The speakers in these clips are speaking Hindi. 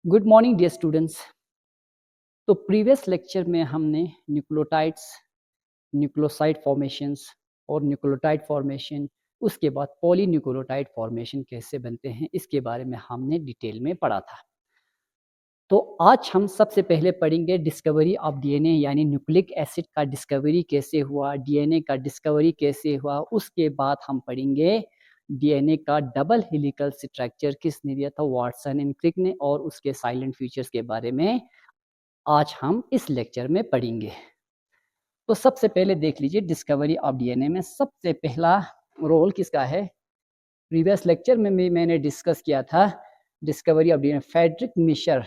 Good morning dear students. तो प्रीवियस लेक्चर में हमने न्यूक्लियोटाइड्स, न्यूक्लियोसाइड फॉर्मेशंस और न्यूक्लियोटाइड फॉर्मेशन, उसके बाद पॉलीन्यूक्लियोटाइड फॉर्मेशन कैसे बनते हैं इसके बारे में हमने डिटेल में पढ़ा था। तो आज हम सबसे पहले पढ़ेंगे डिस्कवरी ऑफ डीएनए, यानी न्यूक्लिक एसिड का डिस्कवरी कैसे हुआ, डीएनए का डिस्कवरी कैसे हुआ। उसके बाद हम पढ़ेंगे डीएनए का डबल हेलिकल स्ट्रक्चर किसने दिया था, वाटसन एंड क्रिक ने, और उसके साइलेंट फीचर्स के बारे में आज हम इस लेक्चर में पढ़ेंगे। तो सबसे पहले देख लीजिए डिस्कवरी ऑफ डीएनए में सबसे पहला रोल किसका है। प्रीवियस लेक्चर में भी मैंने डिस्कस किया था discovery of DNA, Friedrich Miescher.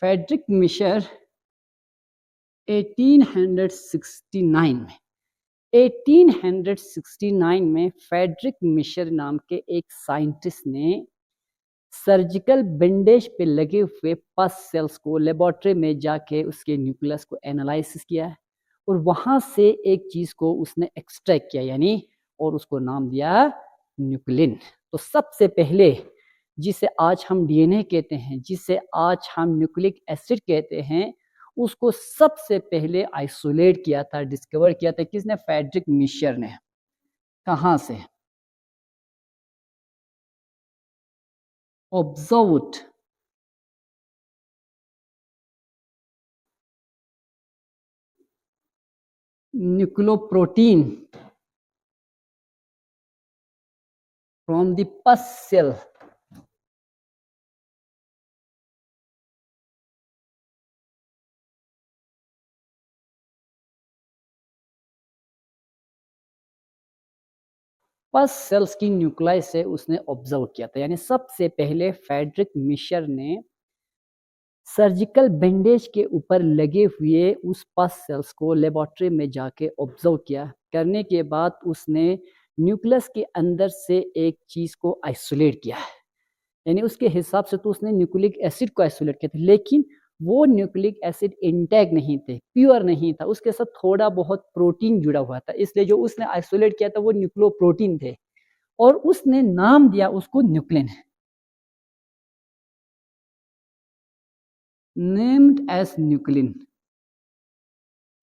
Friedrich Miescher 1869 में फ्रेडरिक मिशर नाम के एक साइंटिस्ट ने सर्जिकल बैंडेज पे लगे हुए पस सेल्स को लेबोरेटरी में जाके उसके न्यूक्लियस को एनालाइसिस किया और वहां से एक चीज को उसने एक्सट्रैक्ट किया, यानी और उसको नाम दिया न्यूक्लिन। तो सबसे पहले जिसे आज हम डीएनए कहते हैं, जिसे आज हम न्यूक्लिक एसिड कहते हैं, उसको सबसे पहले आइसोलेट किया था, डिस्कवर किया था किसने, फ्रेडरिक मिशर ने। कहां से? Observed nucleoprotein from the pus cell. Pus cells की न्यूक्लाई से उसने ऑब्जर्व किया था, यानी सबसे पहले फ्रेडरिक मिशर ने सर्जिकल बैंडेज के ऊपर लगे हुए उस पस सेल्स को लेबोरेटरी में जाके ऑब्जर्व किया। करने के बाद उसने न्यूक्लियस के अंदर से एक चीज को आइसोलेट किया, यानी उसके हिसाब से तो उसने न्यूक्लिक एसिड को आइसोलेट किया था, लेकिन वो न्यूक्लिक एसिड इंटैक्ट नहीं थे, प्योर नहीं था, उसके साथ थोड़ा बहुत प्रोटीन जुड़ा हुआ था, इसलिए जो उसने आइसोलेट किया था वो न्यूक्लियोप्रोटीन थे और उसने नाम दिया उसको न्यूक्लिन, नेम्ड एज न्यूक्लिन।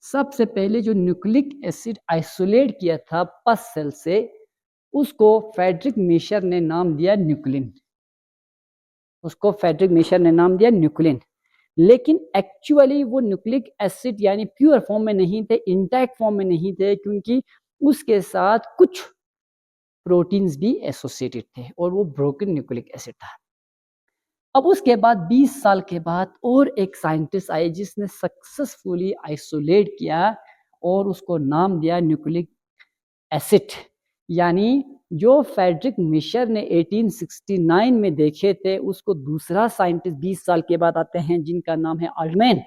सबसे पहले जो न्यूक्लिक एसिड आइसोलेट किया था पस सेल से, उसको फ्रेडरिक मिशर ने नाम दिया न्यूक्लिन, उसको फ्रेडरिक मिशर ने नाम दिया न्यूक्लिन। लेकिन एक्चुअली वो न्यूक्लिक एसिड यानी प्योर फॉर्म में नहीं थे, इंटैक्ट फॉर्म में नहीं थे, क्योंकि उसके साथ कुछ प्रोटीन्स भी एसोसिएटेड थे और वो ब्रोकन न्यूक्लिक एसिड था। अब उसके बाद 20 साल के बाद और एक साइंटिस्ट आए जिसने सक्सेसफुली आइसोलेट किया और उसको नाम दिया न्यूक्लिक एसिड, यानी जो फ्रेडरिक मिशर ने 1869 में देखे थे उसको दूसरा साइंटिस्ट 20 साल के बाद आते हैं जिनका नाम है आल्टमैन,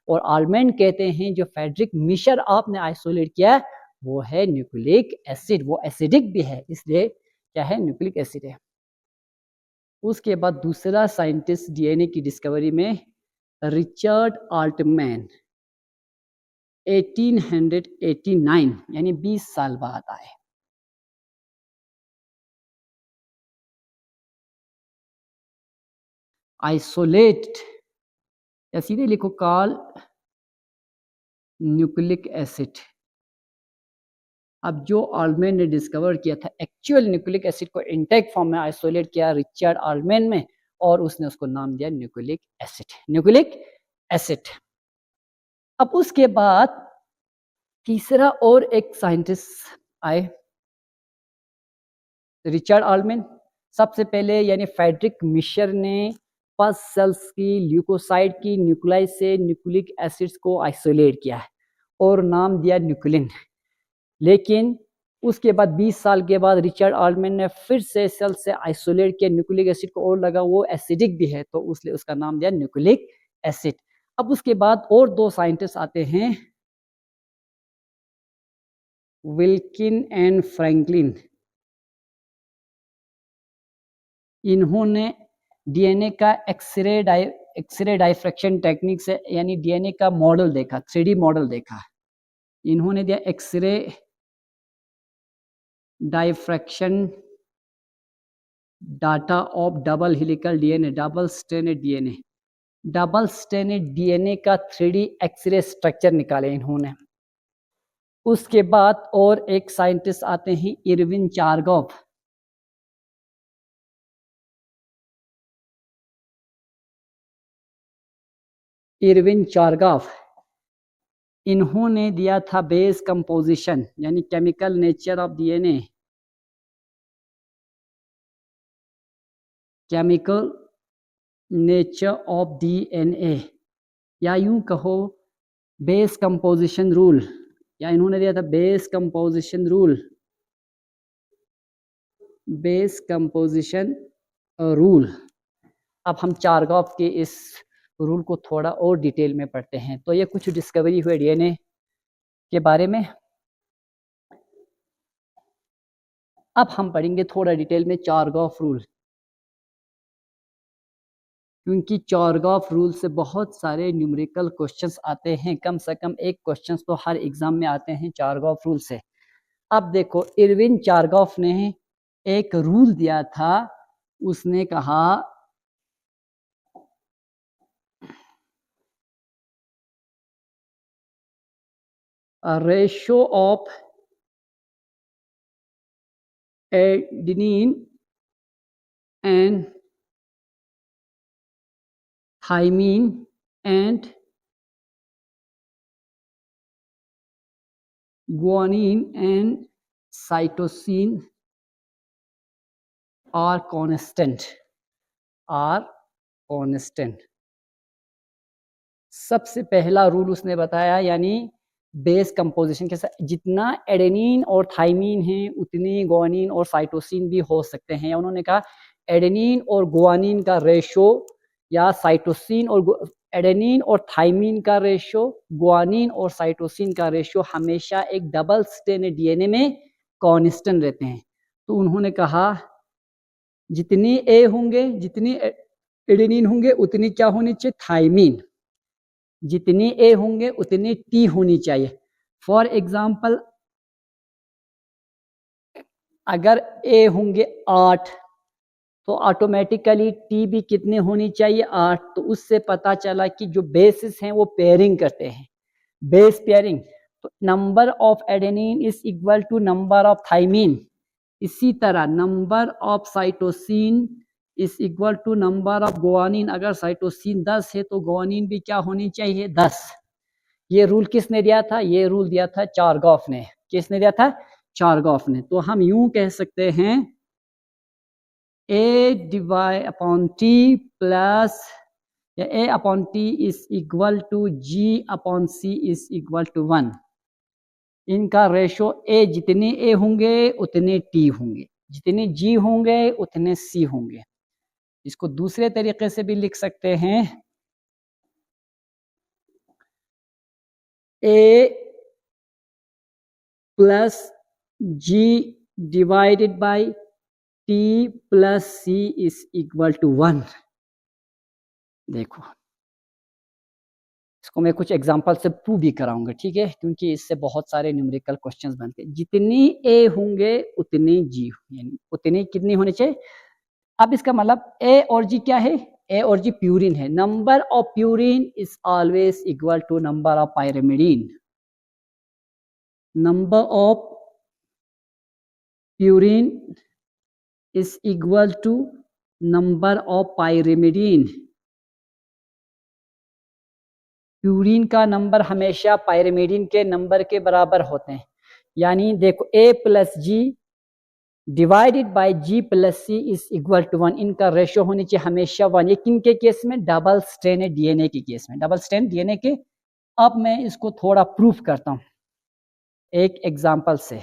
और आल्टमैन कहते हैं जो फ्रेडरिक मिशर आपने आइसोलेट किया वो है न्यूक्लिक एसिड, वो एसिडिक भी है, इसलिए क्या है, न्यूक्लिक एसिड है। उसके बाद दूसरा साइंटिस्ट डीएनए की डिस्कवरी में रिचर्ड आल्टमैन 1889, यानी 20 साल बाद आए। आइसोलेट या सीधे लिखो कॉल न्यूक्लिक एसिड। अब जो आल्टमैन ने डिस्कवर किया था एक्चुअल न्यूक्लिक एसिड को इंटैक्ट फॉर्म में आइसोलेट किया रिचर्ड आल्टमैन में, और उसने उसको नाम दिया न्यूक्लिक एसिड, न्यूक्लिक एसिड। अब उसके बाद तीसरा और एक साइंटिस्ट आए, रिचर्ड आल्टमैन। सबसे पहले यानी फ्रेडरिक मिशर ने पस सेल्स की ल्यूकोसाइड की न्यूक्लाई से न्यूक्लिक एसिड्स को आइसोलेट किया है और नाम दिया न्यूक्लिन। लेकिन उसके बाद 20 साल के बाद रिचर्ड आल्टमैन ने फिर से सेल से आइसोलेट किया न्यूक्लिक एसिड को और लगा वो एसिडिक भी है, तो उसने उसका नाम दिया न्यूक्लिक एसिड। अब उसके बाद और दो साइंटिस्ट आते हैं, विल्किन एंड फ्रैंकलिन। इन्होंने डीएनए का एक्सरे डाइफ्रैक्शन टेक्निक से यानी डीएनए का मॉडल देखा, 3D मॉडल देखा, इन्होंने दिया x ray diffraction data of double helical DNA, double stranded DNA, double stranded DNA का 3D एक्सरे स्ट्रक्चर निकाले इन्होंने। उसके बाद और एक साइंटिस्ट आते हैं इरविन चारगॉफ। इरविन चारगॉफ, इन्होंने दिया था बेस कंपोजिशन यानी chemical nature of DNA, chemical nature of DNA, या यूं कहो बेस कंपोजिशन रूल, या इन्होंने दिया था base composition rule, base composition rule. अब हम चारगॉफ के इस रूल को थोड़ा और डिटेल में पढ़ते हैं। तो ये कुछ डिस्कवरी हुए डीएनए के बारे में। अब हम पढ़ेंगे थोड़ा डिटेल में चारगॉफ रूल, क्योंकि चारगॉफ रूल से बहुत सारे न्यूमेरिकल क्वेश्चंस आते हैं, कम से कम एक क्वेश्चंस तो हर एग्जाम में आते हैं चारगॉफ रूल से। अब देखो इरविन चारगॉफ ने एक रूल दिया था, उसने कहा ratio of adenine and thymine and guanine and cytosine are constant, are constant। सबसे पहला रूल उसने बताया, यानी बेस कंपोजिशन के साथ जितना एडेनिन और थाइमीन है उतनी गुआनिन और साइटोसिन भी हो सकते हैं। या उन्होंने कहा एडेनिन और गुआनिन का रेशो, या साइटोसिन और एडेनिन और थाइमीन का रेशो, गुआनिन और साइटोसिन का रेशो हमेशा एक डबल स्ट्रैंडेड डीएनए में कांस्टेंट रहते हैं। तो उन्होंने कहा जितनी ए होंगे, जितनी एडेनिन होंगे उतनी क्या होनी चाहिए, थाइमीन, जितनी ए होंगे उतनी टी होनी चाहिए। फॉर एग्जाम्पल अगर ए होंगे 8 तो ऑटोमेटिकली टी भी कितने होनी चाहिए, 8। तो उससे पता चला कि जो बेसिस हैं वो पेयरिंग करते हैं, बेस पेयरिंग। तो number of adenine is equal to number of thymine. इसी तरह number of cytosine is equal to number of guanine. अगर साइटोसिन 10 है तो गुआनिन भी क्या होनी चाहिए, 10। ये रूल किसने दिया था, ये रूल दिया था चारगॉफ ने। किसने दिया था, चारगॉफ ने। तो हम यूं कह सकते हैं A divide upon T plus, या A upon T is equal to G upon C is equal to 1। इनका रेशो A, जितने A होंगे उतने T होंगे, जितने G होंगे उतने C होंगे। इसको दूसरे तरीके से भी लिख सकते हैं, A plus G divided by T plus C is equal to 1। देखो इसको मैं कुछ एग्जांपल से प्रूव भी कराऊंगा, ठीक है, क्योंकि इससे बहुत सारे न्यूमेरिकल क्वेश्चंस बनते हैं। जितनी ए होंगे उतनी जी, यानी उतनी कितनी होनी चाहिए। अब इसका मतलब ए और जी क्या है, ए और जी प्यूरिन है। Number of purine is always equal to number of pyrimidine. Number of purine is equal to number of pyrimidine. Purine का नंबर हमेशा पायरिमिडीन के नंबर के बराबर होते हैं। यानी देखो A plus G divided by G plus C is equal to 1। इनका रेशियो होनी चाहिए हमेशा 1। ये किन के केस में, डबल स्ट्रैंडेड डीएनए के केस में, डबल स्ट्रैंड डीएनए के। अब मैं इसको थोड़ा प्रूफ करता हूं एक एग्जांपल से।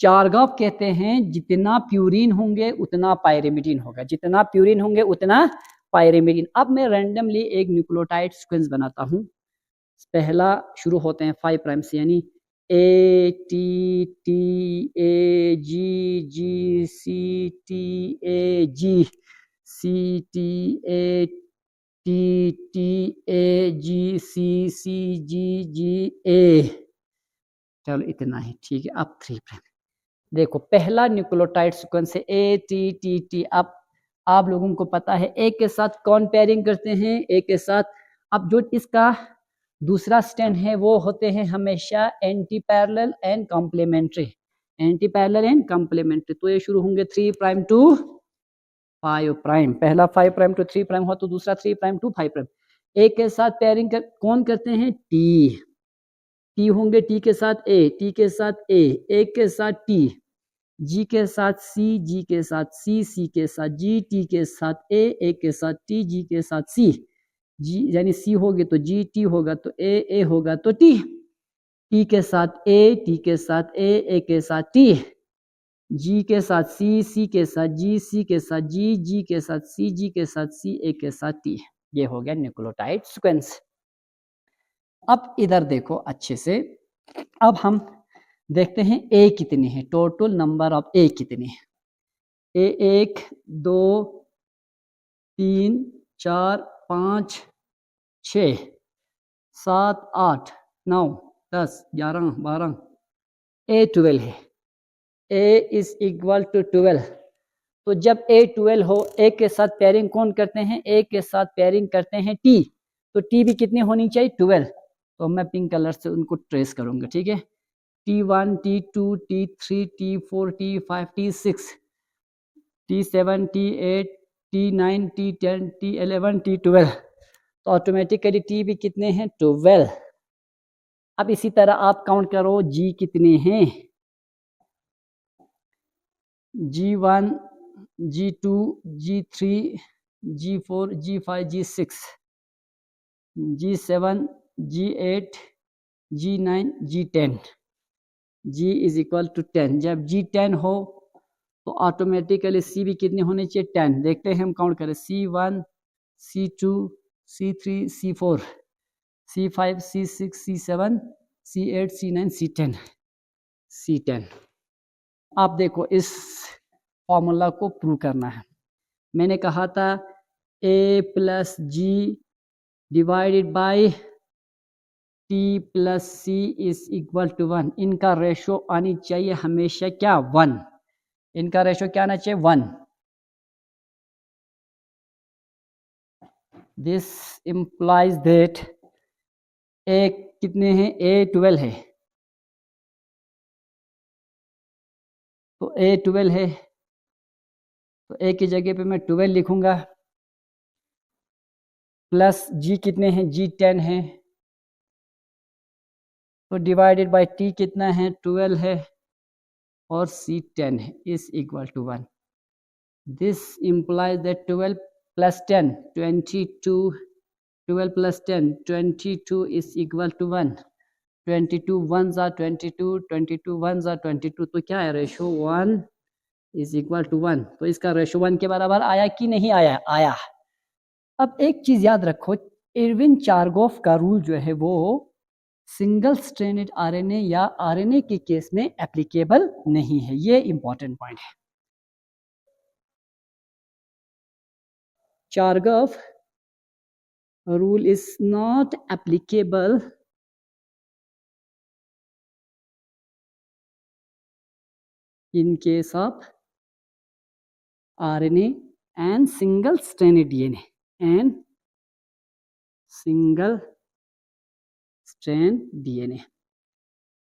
चारगॉफ कहते हैं जितना प्यूरिन होंगे उतना पायरिमिडीन होगा, जितना प्यूरिन होंगे उतना पायरिमिडीन। अब मैं रैंडमली एक न्यूक्लियोटाइड सीक्वेंस बनाता हूं। पहला शुरू होते हैं 5 प्राइम से, यानी A T T A G G C T A G C T A T T A G C C G G A. चलो इतना ही ठीक है। अब 3 प्राइम देखो, पहला न्यूक्लियोटाइड सीक्वेंस है ए टी टी टी। अब आप लोगों को पता है ए के साथ कौन पेयरिंग करते हैं, ए के साथ। अब जो इसका दूसरा स्टैंड है वो होते हैं हमेशा antiparallel and complementary, antiparallel and complementary. तो ये शुरू होंगे 3 प्राइम टू 5 प्राइम। पहला 5 प्राइम टू 3 प्राइम हुआ तो दूसरा 3 प्राइम टू 5 प्राइम। ए के साथ पेयरिंग कौन करते हैं, टी। टी होंगे टी के साथ ए, टी के साथ ए के साथ टी, जी के साथ सी, जी के साथ सी, सी के साथ जी, टी के साथ ए के साथ टी, जी के साथ सी। जी यानी सी होगी तो जी, टी होगा तो ए होगा तो टी। टी के साथ ए, टी के साथ ए के साथ टी, जी के साथ सी, सी के साथ जी, सी के साथ जी, जी के साथ सी, जी के साथ सी, ए के साथ टी। ये हो गया न्यूक्लियोटाइड सीक्वेंस। अब इधर देखो अच्छे से। अब हम देखते हैं ए कितनी है, टोटल नंबर ऑफ ए कितनी है। ए 1 2 3 4 5 6 7 8 9 10 11 12, ए 12 है। ए इज इक्वल टू 12। तो जब ए 12 हो, ए के साथ पेयरिंग कौन करते हैं, ए के साथ पेयरिंग करते हैं टी। तो टी भी कितनी होनी चाहिए, 12। तो मैं पिंक कलर से उनको ट्रेस करूंगा, ठीक है। T1 T2 T3 T4 T5 T6 T7 T8 T9 T10 T11 T12। तो ऑटोमेटिकली टी भी कितने हैं, 12। अब इसी तरह आप काउंट करो जी कितने हैं, G1 G2 G3 G4 G5 G6 G7 G8 G9 G10। G is equal to 10। जब G 10 हो तो ऑटोमेटिकली C भी कितने होने चाहिए, 10। देखते हैं हम काउंट करें, C1 C2 C3 C4 C5 C6 C7 C8 C9 C10 C10। आप देखो इस फॉर्मूला को प्रूव करना है। मैंने कहा था A plus G divided by T plus C is equal to 1। इनका रेशो आनी चाहिए हमेशा क्या, 1। इनका रेशो क्या आना चाहिए, 1। दिस इंप्लाइज दैट ए कितने हैं, ए 12 है। तो ए 12 है तो ए की जगह पे मैं 12 लिखूंगा। प्लस जी कितने हैं, जी 10 है। तो डिवाइडेड बाय टी कितना है, 12 है और सी 10 है, is equal to 1। This implies that 12 plus 10 22, 12 plus 10 22 is equal to 1। 22 ones are 22, 22 ones are 22। तो क्या है, रेशो 1 is equal to 1। तो इसका रेशो 1 के बराबर आया कि नहीं आया, आया। अब एक चीज याद रखो, इरविन चारगॉफ का रूल जो है वो सिंगल स्ट्रैंडेड आरएनए या आरएनए के केस में एप्लीकेबल नहीं है। ये इंपॉर्टेंट पॉइंट है। चारगॉफ rule is not applicable in case of RNA and single stranded DNA and single strand DNA।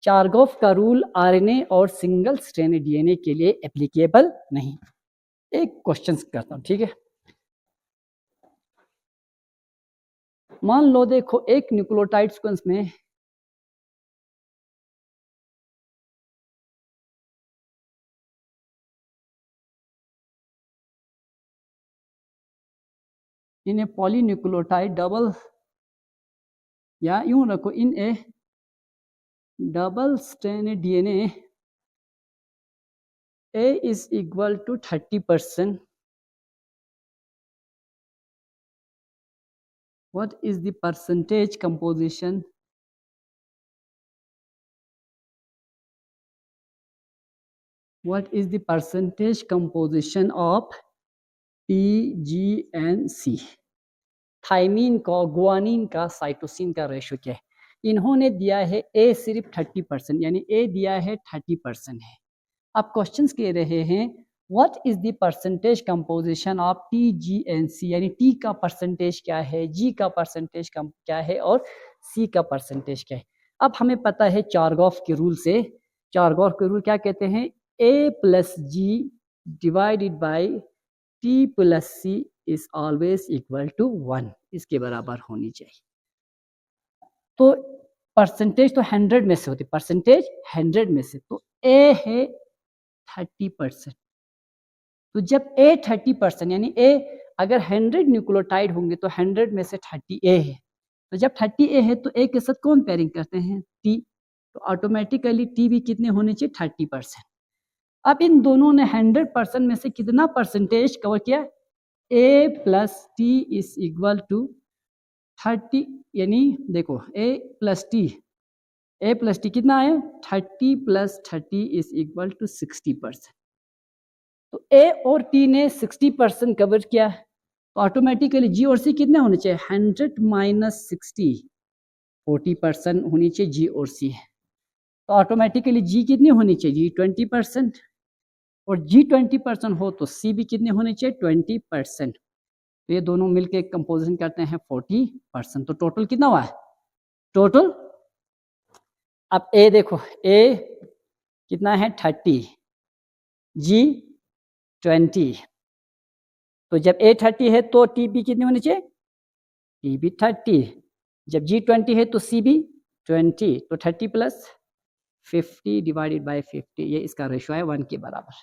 चारगॉफ का रूल आरएनए और सिंगल स्ट्रैंडेड डीएनए के लिए एप्लीकेबल नहीं। एक क्वेश्चन करता हूं, ठीक है। मान लो देखो एक न्यूक्लियोटाइड सीक्वेंस में इन ए पॉलीन्यूक्लियोटाइड डबल, या यूं रखो, in a double stranded DNA A is equal to 30%. What is the percentage composition? What is the percentage composition of P, G and C? Thymine का, गुआनिन का, साइटोसिन का रेशो क्या है। इन्होंने दिया है ए सिर्फ 30%, यानी ए दिया है 30% है। अब क्वेश्चंस कह रहे हैं what is the percentage composition of TGNC, यानी टी का परसेंटेज क्या है, जी का परसेंटेज क्या है और सी का परसेंटेज क्या है। अब हमें पता है चारगॉफ के रूल से, चारगॉफ के रूल क्या कहते हैं, A plus G divided by T plus C is always equal to 1, इसके बराबर होनी चाहिए। तो परसेंटेज तो 100 में से होती, परसेंटेज 100 में से, तो ए है 30%। तो जब ए 30%, यानी ए अगर 100 न्यूक्लियोटाइड होंगे तो 100 में से 30 ए है, तो जब 30 ए है तो ए के साथ कौन पेयरिंग करते हैं, टी, तो ऑटोमेटिकली टी भी कितने होने चाहिए, 30%। अब इन दोनों ने 100% में से कितना परसेंटेज कवर किया, A plus T is equal to 30, यानी देखो ए प्लस टी कितना है, 30 प्लस 30 इज इक्वल टू 60%। तो ए और टी ने 60% कवर किया, तो ऑटोमेटिकली जी और सी कितने होने चाहिए, 100 माइनस 60, 40% होनी चाहिए जी और सी। तो ऑटोमेटिकली जी कितनी होनी चाहिए, जी 20%, और जी 20% हो तो सी भी कितने होने चाहिए, 20%। तो ये दोनों मिलके कंपोजिशन करते हैं 40%। तो टोटल कितना हुआ है, टोटल, अब ए देखो, ए कितना है 30, जी 20, तो जब ए 30 है तो टी बी कितनी होनी चाहिए, टी बी 30, जब जी 20 है तो सी बी 20, तो 30 प्लस 50 डिवाइडेड बाय 50, ये इसका रेशो है 1 के बराबर।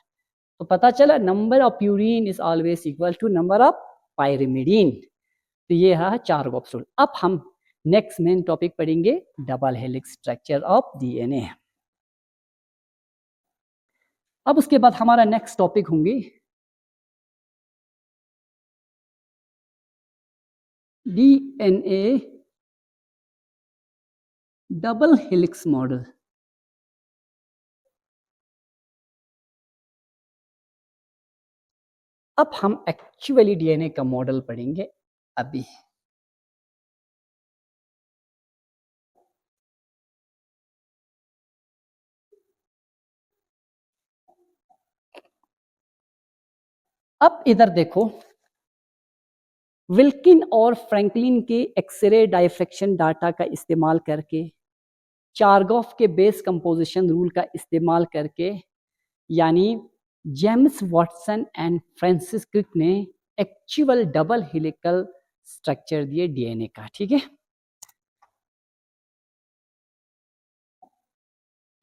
तो पता चला number of purine is always equal to number of pyrimidine. तो ये रहा चारगॉफ रूल। अब हम नेक्स्ट मेन टॉपिक पढ़ेंगे double helix structure of DNA. अब उसके बाद हमारा नेक्स्ट टॉपिक होंगे डीएनए डबल हेलिक्स मॉडल। अब हम एक्चुअली डीएनए का मॉडल पढ़ेंगे अभी। अब इधर देखो, विल्किन और फ्रैंकलिन के एक्सरे डायफ्रैक्शन डाटा का इस्तेमाल करके, चारगॉफ के बेस कंपोजिशन रूल का इस्तेमाल करके, यानी James Watson and Francis Crick ने एक्चुअल डबल हेलिकल स्ट्रक्चर दिए डीएनए का। ठीक है,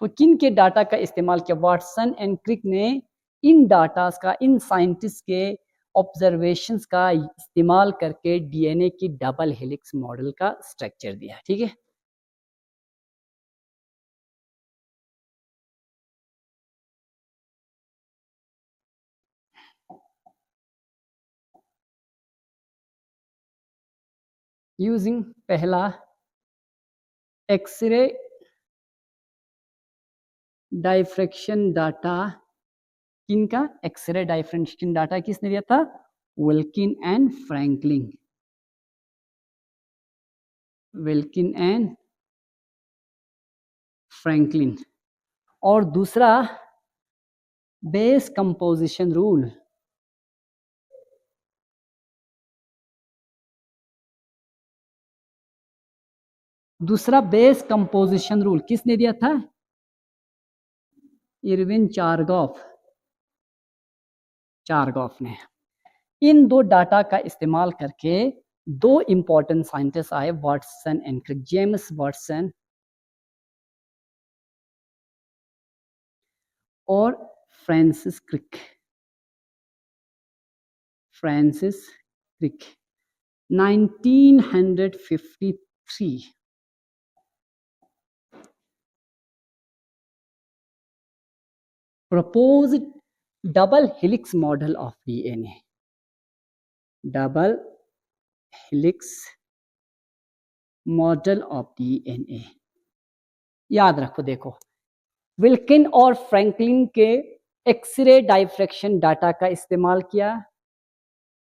तो किन के डाटा का इस्तेमाल किया, वाटसन एंड क्रिक ने इन डाटा का, इन साइंटिस्ट के ऑब्जर्वेशंस का इस्तेमाल करके डीएनए की डबल हेलिक्स मॉडल का स्ट्रक्चर दिया। ठीक है, यूजिंग पहला एक्सरे डायफ्रैक्शन डाटा, किनका, एक्सरे डायफ्रैक्शन डाटा किसने दिया था, Wilkin and Franklin, Wilkin and Franklin. और दूसरा बेस कंपोजिशन रूल, दूसरा बेस कंपोजिशन रूल किसने दिया था, इरविन चारगॉफ ने। इन दो डाटा का इस्तेमाल करके दो इंपॉर्टेंट साइंटिस्ट आए, Watson and Crick, James Watson और Francis Crick. 1953 proposed double helix model of DNA, double helix model of DNA. याद रखो, देखो विल्किन और फ्रैंकलिन के एक्सरे डायफ्रैक्शन डाटा का इस्तेमाल किया,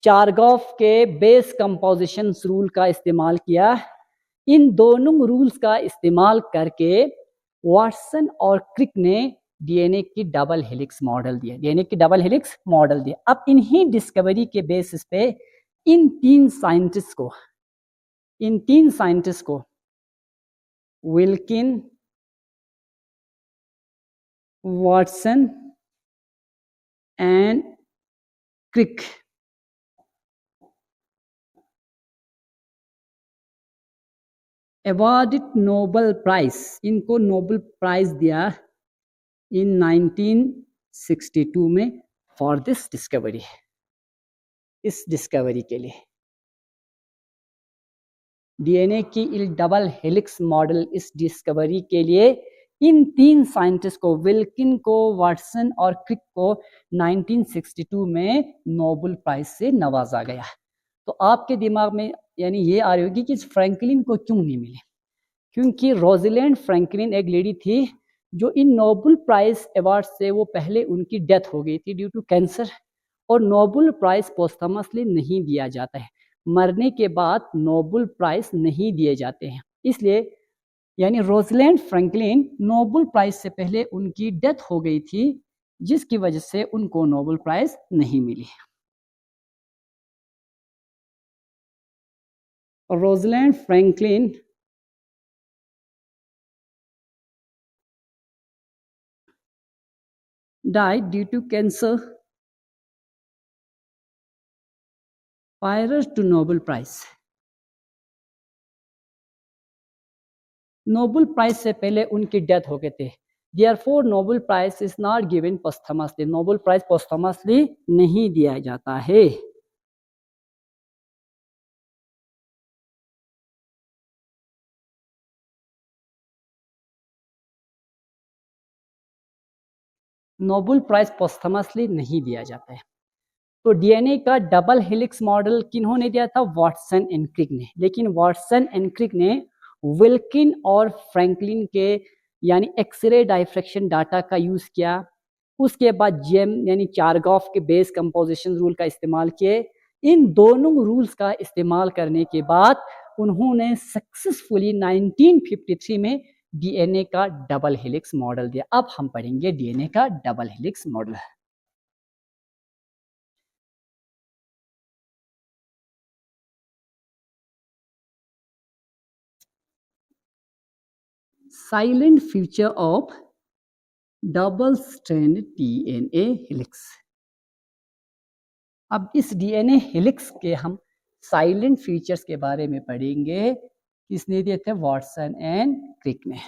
चारगॉफ के बेस कंपोजिशन रूल का इस्तेमाल किया। इन दोनों रूल्स का इस्तेमाल करके वाटसन और क्रिक ने डीएनए की डबल हेलिक्स मॉडल दिया, डीएनए की डबल हेलिक्स मॉडल दिया। अब इन्हीं डिस्कवरी के बेसिस पे इन तीन साइंटिस्ट को Wilkin, Watson and Crick awarded Nobel prize, इनको नोबेल प्राइज दिया इन 1962 में फॉर दिस डिस्कवरी, इस डिस्कवरी के लिए। डीएनए की डबल हेलिक्स मॉडल, इस डिस्कवरी के लिए इन तीन साइंटिस्ट को, विल्किन को, वाटसन और क्रिक को 1962 में नोबेल प्राइज से नवाजा गया। तो आपके दिमाग में यानी ये आ रही होगी कि फ्रैंकलिन को क्यों नहीं मिले, क्योंकि रोजलिंड फ्रैंकलिन एक लेडी थी जो इन नोबेल प्राइज अवार्ड से वो पहले उनकी डेथ हो गई थी ड्यू टू कैंसर, और नोबेल प्राइज पोस्टमसली नहीं दिया जाता है, मरने के बाद नोबेल प्राइज नहीं दिए जाते हैं। इसलिए यानी रोजलिंड फ्रैंकलिन नोबेल प्राइज से पहले उनकी डेथ हो गई थी, जिसकी वजह से उनको नोबेल प्राइज नहीं मिली। Rosalind Franklin died due to cancer prior to Nobel Prize. Nobel prize से पहले उनकी डेथ हो गए थे। Therefore, Nobel prize is not given posthumously, Nobel prize posthumously नहीं दिया जाता है। नोबेल प्राइज पोस्टमसली नहीं दिया जाता है। तो डीएनए का डबल हेलिक्स मॉडल किन्होंने दिया था? वाटसन एंड क्रिक ने। लेकिन वाटसन एंड क्रिक ने विल्किन और फ्रैंकलिन के यानी एक्सरे डायफ्रैक्शन डाटा का यूज किया। उसके बाद जेम यानी चारगॉफ के बेस कंपोजिशन रूल का इस्तेमाल किए। इन दोनों रूल्स का इस्तेमाल करने के बाद उन्होंने सक्सेसफुली 1953 में डीएनए का डबल हेलिक्स मॉडल दिया। अब हम पढ़ेंगे डीएनए का double helix model. Silent feature of double strand DNA helix. अब इस डीएनए हेलिक्स के हम साइलेंट फीचर्स के बारे में पढ़ेंगे। किसने दिए थे? वाटसन एंड क्रिक ने।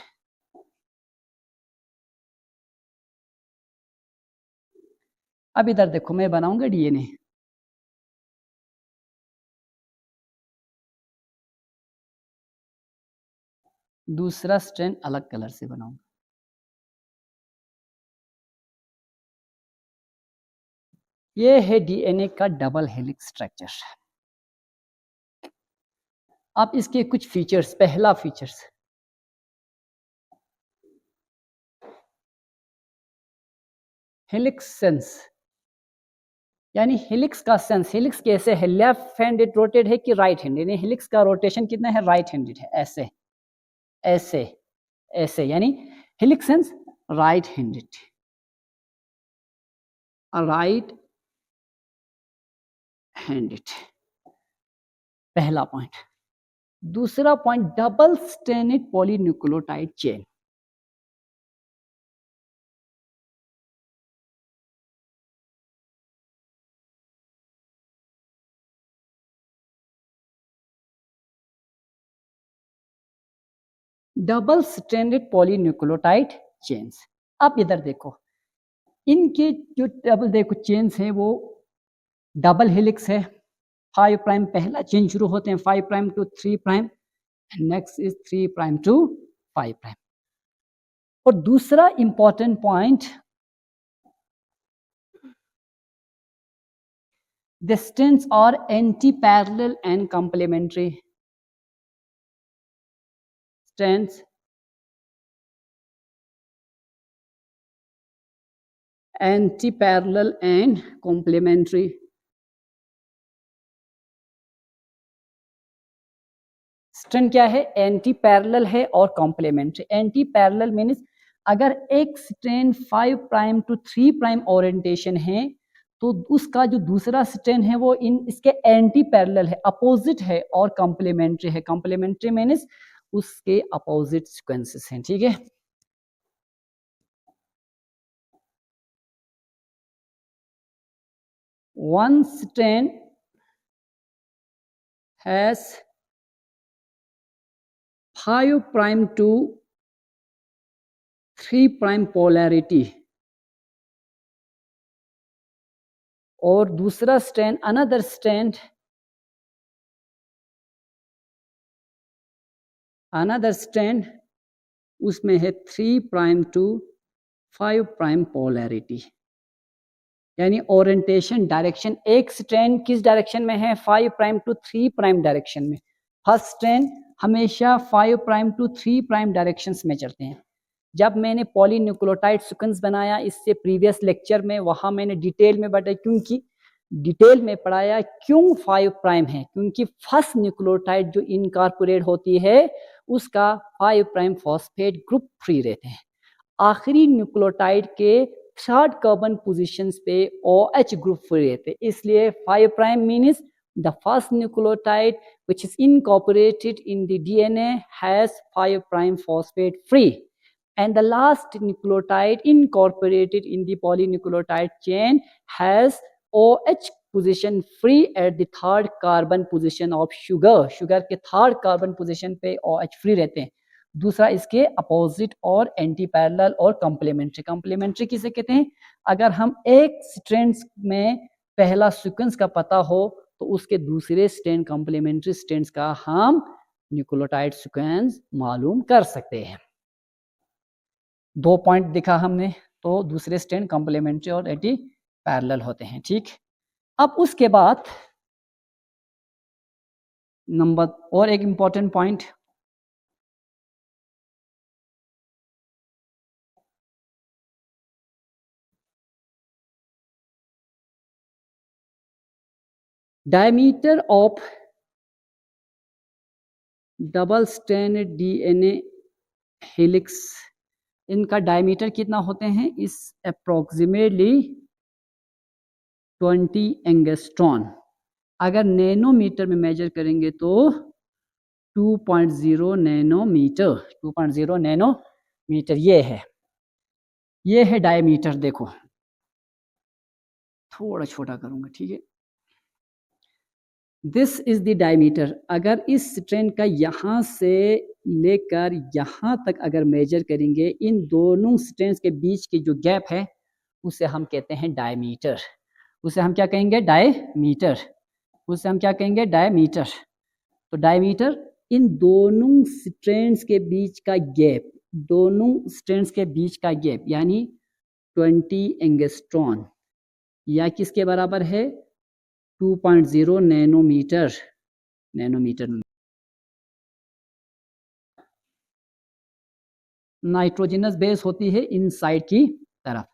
अब इधर देखो, मैं बनाऊंगा डीएनए। दूसरा स्ट्रैंड अलग कलर से बनाऊंगा। ये है डीएनए का डबल हेलिक्स स्ट्रक्चर। अब इसके कुछ फीचर्स। पहला फीचर्स, हेलिक्स सेंस, यानी हेलिक्स का सेंस। हेलिक्स कैसे है? लेफ्ट हैंडेड रोटेट है कि राइट हैंडेड? हेलिक्स का रोटेशन कितना है? राइट हैंडेड है। ऐसे ऐसे ऐसे, यानी helix sense right handed, right handed. पहला पॉइंट। दूसरा point, double stranded polynucleotide chain. Double stranded polynucleotide chains. अब इधर देखो, इनके जो डबल देखो चेन्स हैं वो डबल हेलिक्स है। 5 प्राइम पहला चेन शुरू होते हैं 5 prime to 3 prime, next is 3 prime to 5 prime. और दूसरा important point, the strands are anti-parallel and complementary. Strands anti-parallel and complementary. Strand क्या है, एंटी पैरेलल है और कॉम्प्लीमेंट्री। एंटी पैरेलल मीन्स अगर एक strand 5 prime to 3 prime orientation है तो उसका जो दूसरा स्ट्रैंड है वो इसके एंटी पैरेलल है, अपोजिट है और कॉम्प्लीमेंट्री है। कॉम्प्लीमेंट्री मीन्स उसके अपोजिट सीक्वेंसेस हैं, ठीक है। One strand has 5 prime to 3 prime polarity और दूसरा स्ट्रैंड अनदर स्ट्रैंड उसमें है 3 प्राइम टू 5 प्राइम पोलैरिटी, यानी ओरिएंटेशन डायरेक्शन एक स्ट्रैंड किस डायरेक्शन में है, 5 प्राइम टू 3 प्राइम डायरेक्शन में। फर्स्ट स्ट्रैंड हमेशा 5 प्राइम टू 3 प्राइम डायरेक्शंस में चलते हैं। जब मैंने पॉलीन्यूक्लियोटाइड सीक्वेंस बनाया इससे प्रीवियस लेक्चर में, वहां मैंने डिटेल में बताया, क्योंकि डिटेल में पढ़ाया क्यों 5 प्राइम है, क्योंकि फर्स्ट न्यूक्लियोटाइड जो इनकॉर्पोरेट होती है उसका 5 प्राइम फॉस्फेट ग्रुप फ्री रहते हैं। आखिरी न्यूक्लियोटाइड के थर्ड कार्बन पोजीशंस पे OH ग्रुप फ्री रहते हैं, इसलिए 5 prime means the first nucleotide which is incorporated in the DNA has 5 prime phosphate free, and the last nucleotide incorporated in the polynucleotide chain has OH position free at the third carbon position of sugar। Sugar के थर्ड कार्बन पोजीशन पे OH फ्री रहते हैं। दूसरा इसके अपोजिट और एंटी पैरेलल और कॉम्प्लीमेंट्री। कॉम्प्लीमेंट्री किसे कहते हैं, अगर हम एक स्ट्रैंड्स में पहला सीक्वेंस का पता हो तो उसके दूसरे स्ट्रैंड कॉम्प्लीमेंट्री स्ट्रैंड्स का हम न्यूक्लियोटाइड सीक्वेंस मालूम कर सकते हैं। 2 पॉइंट दिखा हमने, तो दूसरे स्ट्रैंड कॉम्प्लीमेंट्री और एंटी पैरेलल होते हैं, ठीक। अब उसके बाद नंबर और एक important point, diameter of double stranded DNA helix, इनका डायमीटर कितना होते हैं, इस अप्रोक्सीमेटली 20 एंगस्ट्रॉन। अगर नैनोमीटर में मेजर करेंगे तो 2.0 नैनोमीटर, 2.0 नैनोमीटर ये है डायमीटर। देखो थोड़ा छोटा करूंगा, ठीक है। This is the diameter. अगर इस स्ट्रैंड का यहाँ से लेकर यहाँ तक अगर मेजर करेंगे, इन दोनों स्ट्रैंड्स के बीच की जो गैप है उसे हम कहते हैं डायमीटर। उसे हम क्या कहेंगे, डायमीटर। उसे हम क्या कहेंगे, डायमीटर। तो डायमीटर इन दोनों स्ट्रैंड्स के बीच का गैप, दोनों स्ट्रैंड्स के बीच का गैप यानी 20 एंगस्ट्रॉन, या किसके बराबर है, 2.0 नैनोमीटर। नाइट्रोजनस बेस होती है इनसाइड की तरफ।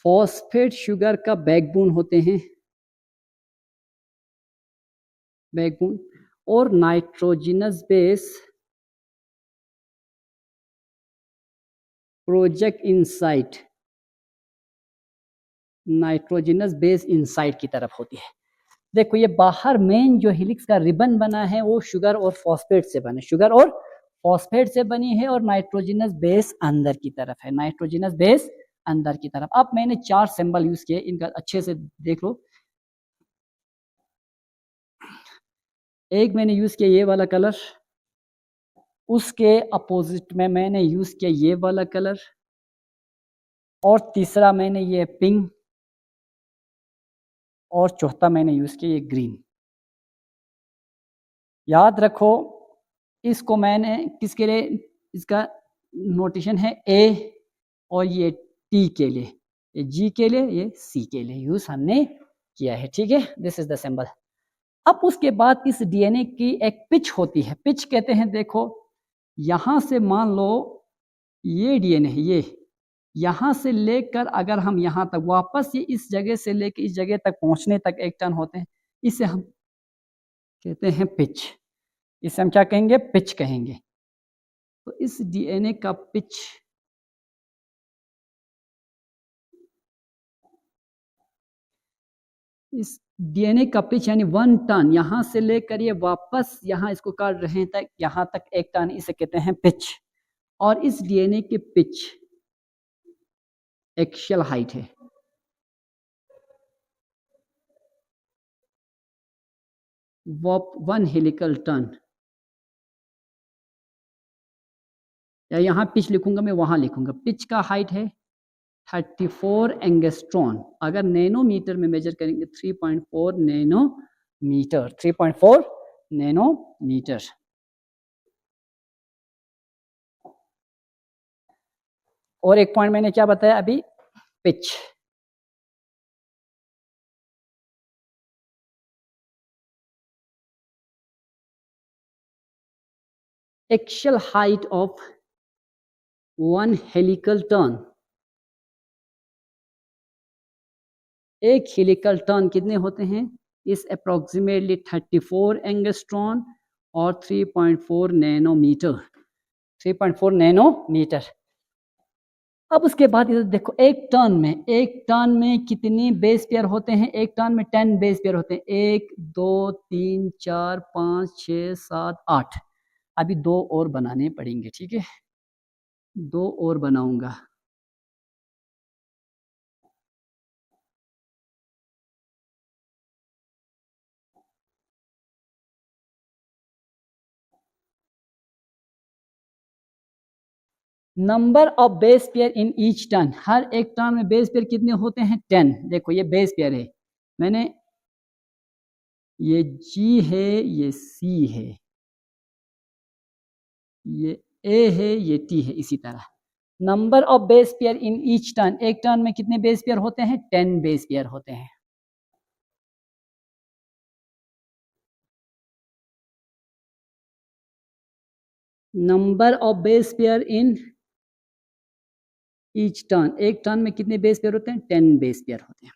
फॉस्फेट शुगर का बैकबोन होते हैं, बैकबोन, और nitrogenous base project inside, nitrogenous base inside की तरफ होती है। देखो ये बाहर मेन जो हेलिक्स का रिबन बना है वो शुगर और फॉस्फेट से बने, शुगर और फॉस्फेट से बनी है, और नाइट्रोजनस बेस अंदर की तरफ है, नाइट्रोजनस बेस अंदर की तरफ। अब मैंने 4 सिंबल यूज किए, इनका अच्छे से देख लो। एक मैंने यूज किया ये वाला कलर, उसके अपोजिट में मैंने यूज किया ये वाला कलर, और तीसरा मैंने ये पिंक, और चौथा मैंने यूज किया ये ग्रीन। याद रखो इसको मैंने किसके लिए, इसका नोटेशन है ए, और ये टी के लिए, ये जी के लिए, ये सी के लिए यूज हमने किया है, ठीक है। This is the symbol. अब उसके बाद इस डीएनए की एक पिच होती है। पिच कहते हैं, देखो यहां से मान लो ये डीएनए है, ये यहां से लेकर अगर हम यहां तक वापस ये इस जगह से लेकर इस जगह तक पहुंचने तक एक टर्न होते हैं, इसे हम कहते हैं पिच। इसे हम क्या कहेंगे, पिच कहेंगे। तो इस डीएनए का पिच, इस डीएनए का पिच यानी 1 टर्न, यहां से लेकर ये वापस यहां इसको काट रहे हैं तक, यहां तक एक टर्न, इसे कहते हैं पिच। और इस डीएनए के पिच एक्सियल हाइट है, वो 1 हेलिकल टर्न, या यहां पिच लिखूंगा मैं, वहां लिखूंगा। पिच का हाइट है 34 एंगस्ट्रॉन। अगर नैनोमीटर में मेजर करेंगे 3.4 नैनोमीटर, 3.4 नैनोमीटर। और एक पॉइंट मैंने क्या बताया अभी, pitch. Axial height of 1 helical turn, एक हेलिकल टर्न कितने होते हैं, इस अप्रोक्सीमेटली 34 एंगस्ट्रॉन और 3.4 नैनोमीटर, 3.4 नैनोमीटर। अब उसके बाद इधर देखो, एक टर्न में कितने बेस पेयर होते हैं, एक टर्न में 10 बेस पेयर होते हैं, 1 2 3 4 5 6 7 8। अभी 2 और बनाने पड़ेंगे, ठीक है, 2 और बनाऊंगा। Number of base pair in each turn, हर एक टर्न में बेस पेयर कितने होते हैं, 10। देखो ये बेस पेयर है, मैंने ये जी है, ये सी है, ये ए है, ये टी है, इसी तरह। Number of base pair in each turn, एक टर्न में कितने बेस पेयर होते हैं, 10 बेस पेयर होते हैं। Number of base pair in each turn, एक टर्न में कितने बेस पेयर होते हैं, 10 बेस पेयर होते हैं।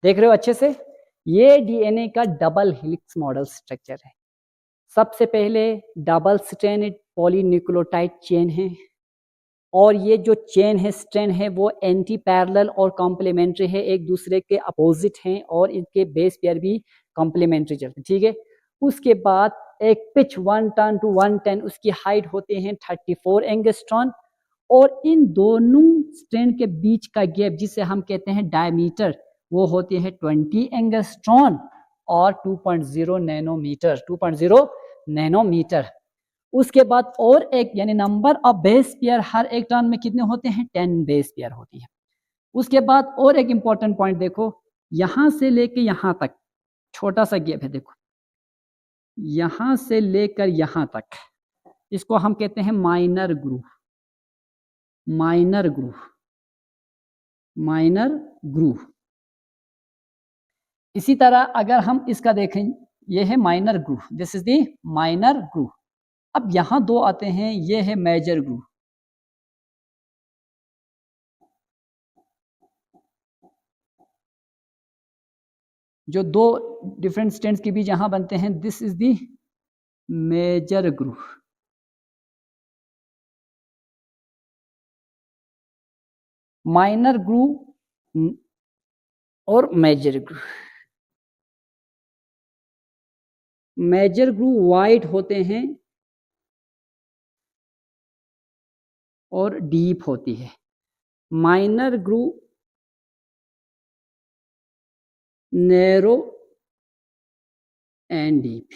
देख रहे हो अच्छे से, ये डीएनए का डबल हेलिक्स मॉडल स्ट्रक्चर है। सबसे पहले डबल स्ट्रैंडेड पॉलीन्यूक्लियोटाइड चेन है, और ये जो चेन है, स्ट्रैंड है, वो एंटी पैरेलल और कॉम्प्लीमेंट्री है, एक दूसरे के अपोजिट हैं, और इनके बेस पेयर भी कॉम्प्लीमेंट्री चलते हैं, ठीक है। उसके बाद एक पिच 1 टर्न टू 110, उसकी हाइट होते हैं 34 एंगस्ट्रॉन, और इन दोनों स्ट्रैंड के बीच का गैप जिसे हम कहते हैं डायमीटर, वो होते हैं 20 एंगस्ट्रॉन और 2.0 नैनोमीटर, 2.0 नैनोमीटर। उसके बाद और एक यानी नंबर ऑफ बेस पेयर हर एक टर्न में कितने होते हैं, 10 बेस पेयर होती है। उसके बाद और एक इंपॉर्टेंट पॉइंट देखो, यहां से लेके यहां तक छोटा सा गैप है, देखो यहां से लेकर यहां तक, इसको हम कहते हैं minor groove, minor groove, minor groove. इसी तरह अगर हम इसका देखें, ये है minor groove, this is the minor groove. अब यहां 2 आते हैं, ये है मेजर ग्रूव। जो 2 डिफरेंट स्ट्रैंड्स के बीच यहां बनते हैं, this is the major groove. Minor groove और major groove. Major groove wide होते हैं और डीप होती है, minor groove, narrow and deep,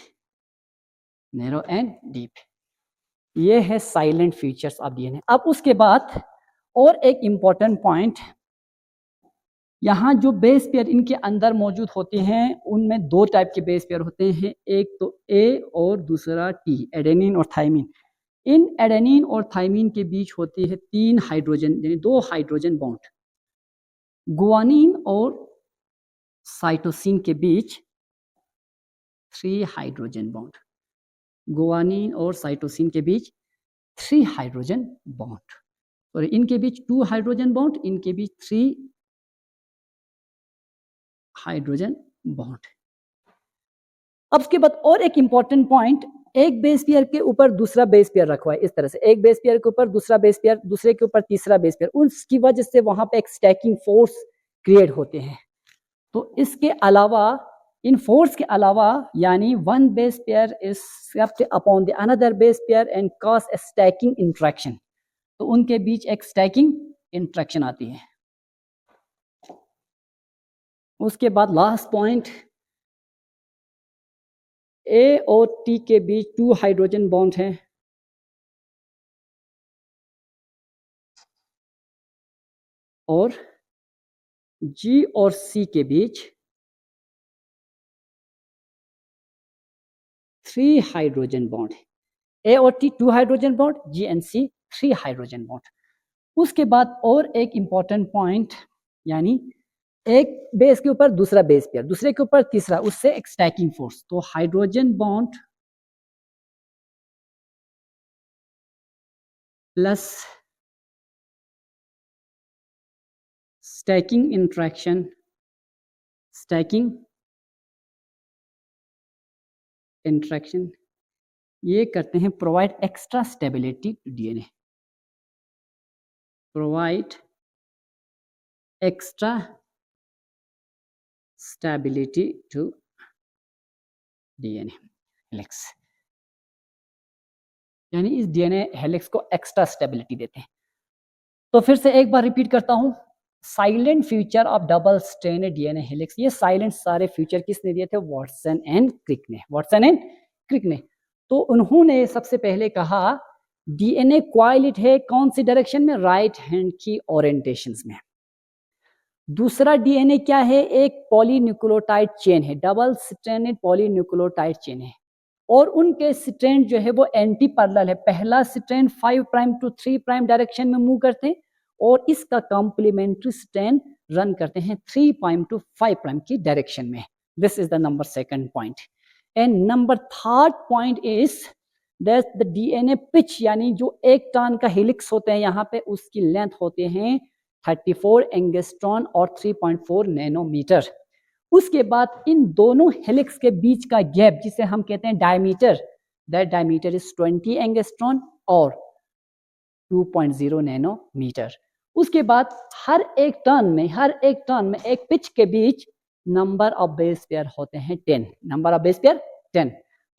narrow and deep, ये है साइलेंट फीचर्स ऑफ डीएनए। अब उसके बाद और एक इंपॉर्टेंट पॉइंट, यहाँ जो बेस पेयर इनके अंदर मौजूद होते हैं उनमें दो टाइप के बेस पेयर होते हैं, एक तो ए और दूसरा टी, एडेनिन और थाइमिन। इन एडेनिन और थाइमिन के बीच होती है 3 हाइड्रोजन, यानी 2 हाइड्रोजन बॉन्ड। गुआनिन और साइटोसिन के बीच 3 हाइड्रोजन बॉन्ड, गुआनिन और साइटोसिन के बीच 3 हाइड्रोजन बॉन्ड, और इनके बीच 2 हाइड्रोजन बॉन्ड, इनके बीच 3 हाइड्रोजन बॉन्ड। अब उसके बाद और एक इंपॉर्टेंट पॉइंट, एक बेस पेयर के ऊपर दूसरा बेस पेयर रखा है इस तरह से, एक बेस पेयर के ऊपर दूसरा बेस पेयर, दूसरे के ऊपर तीसरा बेस पेयर, उसकी वजह से वहां पे एक स्टैकिंग फोर्स क्रिएट होते हैं। तो इसके अलावा, इन फोर्स के अलावा, यानी one base pair is swept upon the another base pair and cause A stacking interaction, तो उनके बीच एक स्टैकिंग इंटरेक्शन आती है। उसके बाद लास्ट पॉइंट, ए और टी के बीच 2 हाइड्रोजन बॉन्ड हैं, और जी और सी के बीच 3 हाइड्रोजन बॉन्ड है। ए और T 2 hydrogen bond, G and C 3 hydrogen bond. उसके बाद और एक इंपॉर्टेंट पॉइंट, यानी एक बेस के ऊपर दूसरा बेस पेयर, दूसरे के ऊपर तीसरा, उससे एक स्टैकिंग फोर्स, तो hydrogen bond plus stacking interaction, stacking interaction, ये करते हैं provide extra stability to DNA, provide extra stability to DNA helix, यानी इस डीएनए हेलिक्स को एक्स्ट्रा स्टेबिलिटी देते हैं। तो फिर से एक बार रिपीट करता हूं, silent feature of double stranded DNA helix, ये साइलेंट सारे फीचर किसने दिए थे? वाटसन एंड क्रिक ने, वाटसन एंड क्रिक ने। तो उन्होंने सबसे पहले कहा डीएनए क्वाइलिट है कौन सी डायरेक्शन में? राइट हैंड की ओरिएंटेशंस में। दूसरा डीएनए क्या है? एक पॉलीन्यूक्लियोटाइड चेन है, डबल स्ट्रैंडेड पॉलीन्यूक्लियोटाइड चेन है, और उनके स्ट्रैंड जो है वो एंटी पैरेलल है। पहला strand 5 prime to 3 prime direction में मूव करते हैं, और इसका कॉम्प्लीमेंट्री स्ट्रैंड रन करते हैं 3 प्राइम टू 5 प्राइम की डायरेक्शन में। This is the number second point. And number third point is that the DNA pitch, यानी जो एक टर्न का हेलिक्स होते हैं यहाँ पे, उसकी लेंथ होते हैं 34 एंगस्ट्रॉन और 3.4 नैनोमीटर। उसके बाद इन दोनों हेलिक्स के बीच का गैप, जिसे हम कहते हैं diameter, that diameter is 20 angstrom और 2.0 नैनोमीटर। उसके बाद हर एक टर्न में एक पिच के बीच नंबर ऑफ बेस पेयर होते हैं 10, नंबर ऑफ बेस पेयर 10।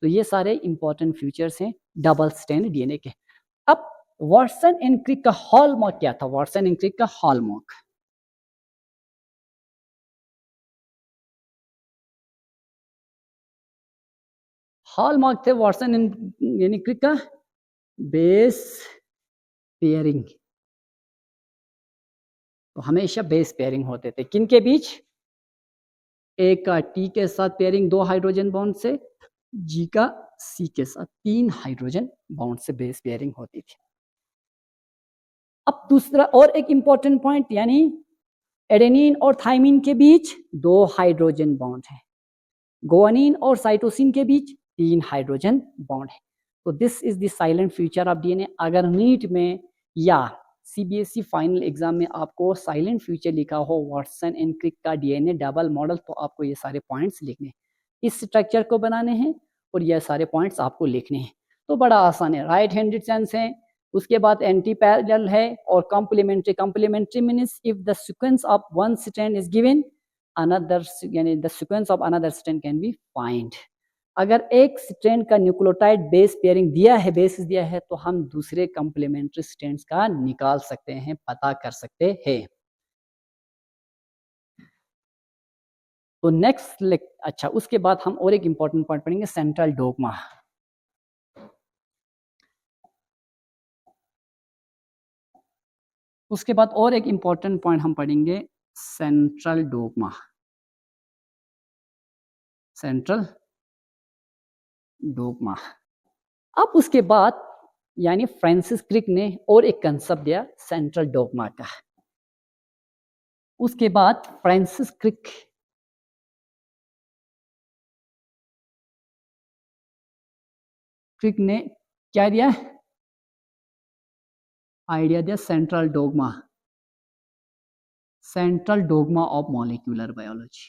तो ये सारे इंपॉर्टेंट फीचर्स हैं डबल स्ट्रैंड डीएनए के। अब वाटसन एंड क्रिक का हॉलमार्क क्या था? वाटसन एंड क्रिक का हॉलमार्क, हॉलमार्क थे वाटसन यानी क्रिक का बेस पेयरिंग। तो हमेशा बेस पेयरिंग होते थे, किन के बीच? ए का टी के साथ पेयरिंग 2 हाइड्रोजन बॉन्ड से, जी का सी के साथ 3 हाइड्रोजन बॉन्ड से बेस पेयरिंग होती थी। अब दूसरा और एक इंपॉर्टेंट पॉइंट, यानी एडेनिन और थाइमिन के बीच 2 हाइड्रोजन बॉन्ड है, गुआनिन और साइटोसिन के बीच 3 हाइड्रोजन बॉन्ड है। तो this is the silent feature of DNA. अगर नीट में या सीबीएसई फाइनल एग्जाम में आपको साइलेंट फीचर लिखा हो वाटसन एंड क्रिक का डीएनए डबल मॉडल, तो आपको ये सारे पॉइंट्स लिखने हैं, इस स्ट्रक्चर को बनाने हैं और ये सारे पॉइंट्स आपको लिखने हैं। तो बड़ा आसान है, राइट हैंडेड सेंस है, उसके बाद एंटी पैरेलल है, और complementary. Complementary means if the sequence of one strand is given, another, यानी the sequence of another strand can be find। अगर एक स्ट्रैंड का न्यूक्लियोटाइड बेस पेयरिंग दिया है, बेसिस दिया है, तो हम दूसरे कंप्लीमेंट्री स्ट्रैंड्स का निकाल सकते हैं, पता कर सकते हैं। तो नेक्स्ट अच्छा, उसके बाद हम और एक इंपॉर्टेंट पॉइंट पढ़ेंगे, सेंट्रल डोग्मा। उसके बाद और एक इंपॉर्टेंट पॉइंट हम पढ़ेंगे, सेंट्रल डोग्मा। Central dogma. अब उसके बाद यानी फ्रांसिस क्रिक ने और एक कंसेप्ट दिया सेंट्रल डोग्मा का। उसके बाद फ्रांसिस क्रिक ने क्या दिया, आइडिया दिया central dogma, central dogma of molecular biology.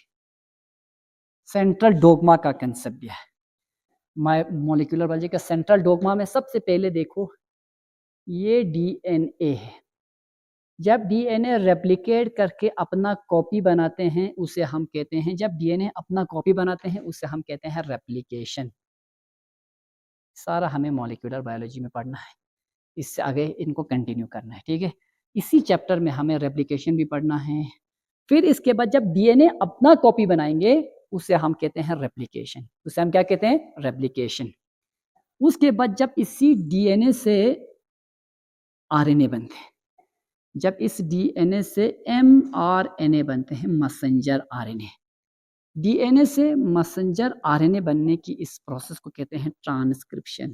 Central dogma का कंसेप्ट दिया है मॉलिक्यूलर बायोलॉजी का। सेंट्रल डोग्मा में सबसे पहले देखो, ये डीएनए है। जब डीएनए रेप्लिकेट करके अपना कॉपी बनाते हैं उसे हम कहते हैं, जब डीएनए अपना कॉपी बनाते हैं उसे हम कहते हैं रेप्लिकेशन। सारा हमें मॉलिक्यूलर बायोलॉजी में पढ़ना है, इससे आगे इनको कंटिन्यू करना है, ठीक है। इसी चैप्टर में हमें रेप्लिकेशन भी पढ़ना है। फिर इसके बाद जब डीएनए अपना कॉपी बनाएंगे उसे हम कहते हैं रेप्लिकेशन, उसे हम क्या कहते हैं, रेप्लिकेशन। उसके बाद जब इसी डीएनए से आरएनए बनते हैं, जब इस डीएनए से एमआरएनए बनते हैं, मैसेंजर आरएनए। डीएनए से मैसेंजर आरएनए बनने की इस प्रोसेस को कहते हैं ट्रांसक्रिप्शन।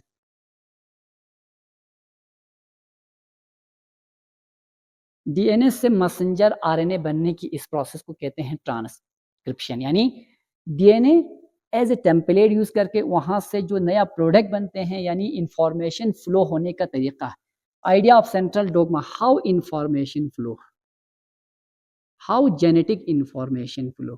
डीएनए से मैसेंजर आरएनए बनने की इस प्रोसेस को कहते हैं ट्रांसक्रिप्शन। यानी DNA as a template use करके वहां से जो नया प्रोडक्ट बनते हैं, यानी इंफॉर्मेशन फ्लो होने का तरीका। Idea of central dogma, how information flow, how genetic information flow.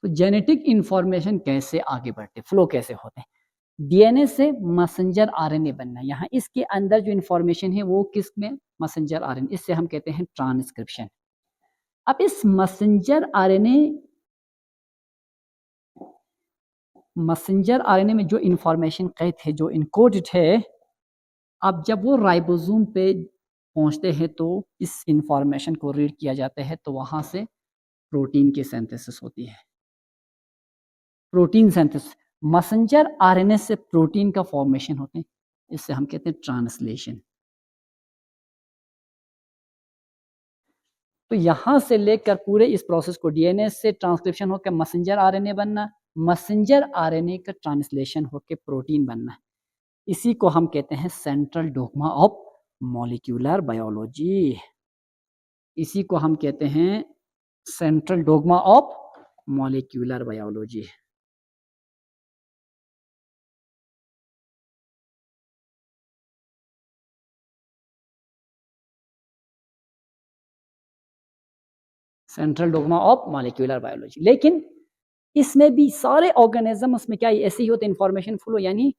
तो जेनेटिक इंफॉर्मेशन कैसे आगे बढ़ते, फ्लो कैसे होते हैं। डीएनए से मैसेंजर आरएनए बनना, यहाँ इसके अंदर जो इंफॉर्मेशन है वो किस में, मैसेंजर आरएनए, इससे हम कहते हैं ट्रांसक्रिप्शन। अब इस मैसेंजर आरएनए में जो इंफॉर्मेशन कैद है, जो इनकोडेड है, अब जब वो राइबोसोम पे पहुंचते हैं तो इस इंफॉर्मेशन को रीड किया जाता है, तो वहां से प्रोटीन की सिंथेसिस होती है। प्रोटीन सिंथेसिस, मैसेंजर आरएनए से प्रोटीन का फॉर्मेशन होते हैं, इससे हम कहते हैं ट्रांसलेशन। तो यहां से लेकर पूरे इस प्रोसेस को, डीएनए से ट्रांसक्रिप्शन होकर मैसेंजर आरएनए बनना, मैसेंजर आरएनए का ट्रांसलेशन होकर प्रोटीन बनना, इसी को हम कहते हैं central dogma of molecular biology. इसी को हम कहते हैं central dogma of molecular biology. Central dogma of molecular biology. लेकिन इसमें भी सारे ऑर्गेनिज्म उसमें क्या ऐसे ही होते, इंफॉर्मेशन फ्लो, यानी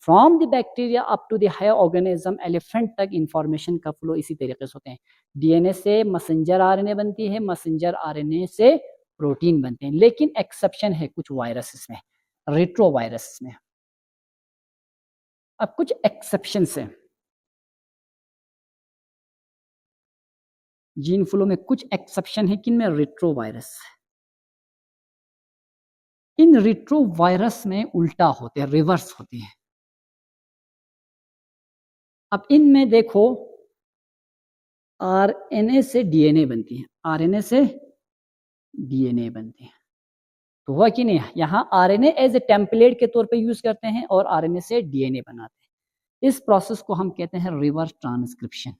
from the bacteria up to the higher organism, elephant तक इंफॉर्मेशन का फ्लो इसी तरीके से होते हैं। डीएनए से मैसेंजर आरएनए बनती है, मैसेंजर आरएनए से प्रोटीन बनते हैं। लेकिन एक्सेप्शन है कुछ वायरसेस में, रेट्रोवायरस में। अब कुछ एक्सेप्शन है जीन फ्लो में, कुछ एक्सेप्शन है किन में, रेट्रोवायरस। इन रेट्रोवायरस में उल्टा होते हैं, रिवर्स होते हैं। अब इनमें देखो, आरएनए से डीएनए बनती है, आरएनए से डीएनए बनती है, तो हुआ कि नहीं, यहाँ आरएनए एज ए टेम्पलेट के तौर पे यूज करते हैं और आरएनए से डीएनए बनाते हैं। इस प्रोसेस को हम कहते हैं रिवर्स ट्रांसक्रिप्शन।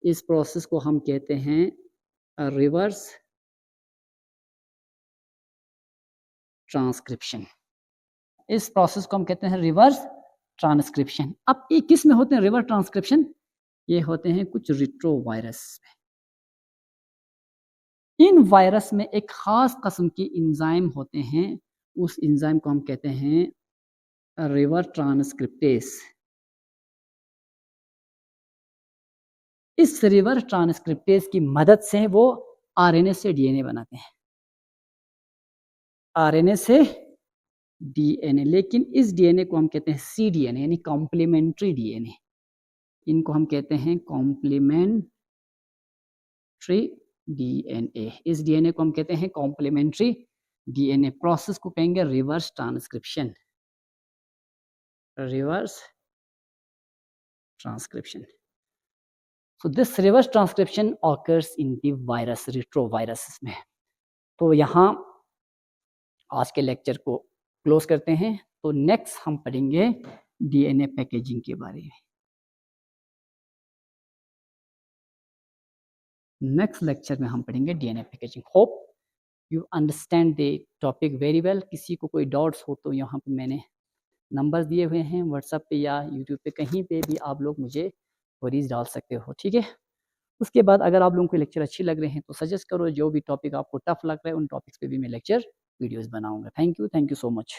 इस प्रोसेस को हम कहते हैं रिवर्स ट्रांसक्रिप्शन। इस प्रोसेस को हम कहते हैं रिवर्स ट्रांसक्रिप्शन। अब ये किस में होते हैं रिवर्स ट्रांसक्रिप्शन, ये होते हैं कुछ रेट्रोवायरस में। इन वायरस में एक खास किस्म के एंजाइम होते हैं, उस एंजाइम को हम कहते हैं रिवर्स ट्रांसक्रिप्टेस। इस रिवर्स ट्रांसक्रिप्टेस की मदद से वो आरएनए से डीएनए बनाते हैं, आरएनए से डीएनए, लेकिन इस डीएनए को हम कहते हैं सीडीएनए यानी कॉम्प्लीमेंट्री डीएनए। इनको हम कहते हैं कॉम्प्लीमेंट्री डीएनए। इस डीएनए को हम कहते हैं कॉम्प्लीमेंट्री डीएनए। प्रोसेस को कहेंगे reverse transcription, reverse transcription. So this reverse transcription occurs in the virus, retroviruses में। तो यहाँ आज के लेक्चर को क्लोज करते हैं। तो नेक्स्ट हम पढ़ेंगे डीएनए पैकेजिंग के बारे में। नेक्स्ट लेक्चर में हम पढ़ेंगे DNA packaging. Hope you understand the topic very well. किसी को कोई डाउट्स हो तो यहाँ पे मैंने नंबर दिए हुए हैं व्हाट्सएप पे या यूट्यूब पे, कहीं पे भी आप लोग मुझे क्वेरीज डाल सकते हो, ठीक है। उसके बाद अगर आप लोगों को लेक्चर अच्छी लग रहे हैं तो सजेस्ट करो, जो भी टॉपिक आपको टफ लग रहा है उन टॉपिक्स पे भी मैं लेक्चर वीडियोस बनाऊंगा। Thank you so much.